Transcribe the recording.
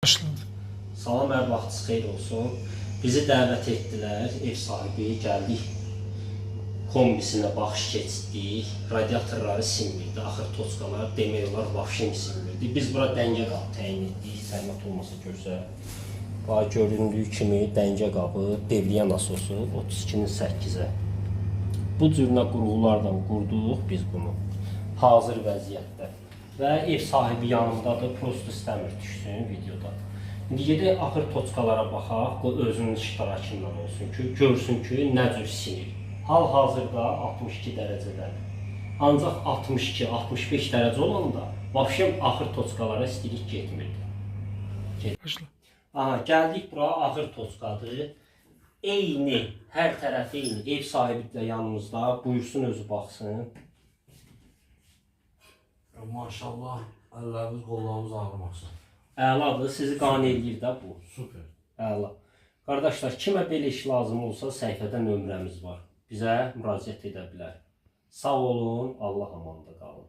Başladı. Salam, hər vaxtınız xeyir olsun. Bizi dəvət etdilər, ev sahibi gəldik. Kombisinə baxış keçdik, radiatorları sinmirdi, axır toçkalar demək olar vahşi sinmirdi. Biz bura dəngə qabı təyin etdik, zəhmət olmasa görsə. Bax, göründüyü kimi dəngə qabı, devriyə nasosu 32-nin 8-ə. Bu cürünə qurğulardan qurduq biz bunu hazır vəziyyətdə. Və ev sahibi yanımdadır, prosto istəmir düşsün videoda. İndi gedək axır toçkalara baxaq, bu özünün iştirakından olsun ki, görsün ki, nə cür sinir. Hal-hazırda 62 dərəcədədir. Ancaq 62-65 dərəcə olanda vahşi axır toçkalara istilik getmirdi. Başla. Aha, gəldik bura axır toçkadır. Eyni, hər tərəfi eyni. Ev sahibi də yanımızda, buyursun özü baxsın. Maşallah, əllərimiz, qollarımız ağrımasın. Əladır, sizi qane eləyir də bu. Super. Əla. Qardaşlar, kimə belə iş lazım olsa səhifədə nömrəmiz var. Bizə müraciət edə bilər. Sağ olun, Allah amanda qalın.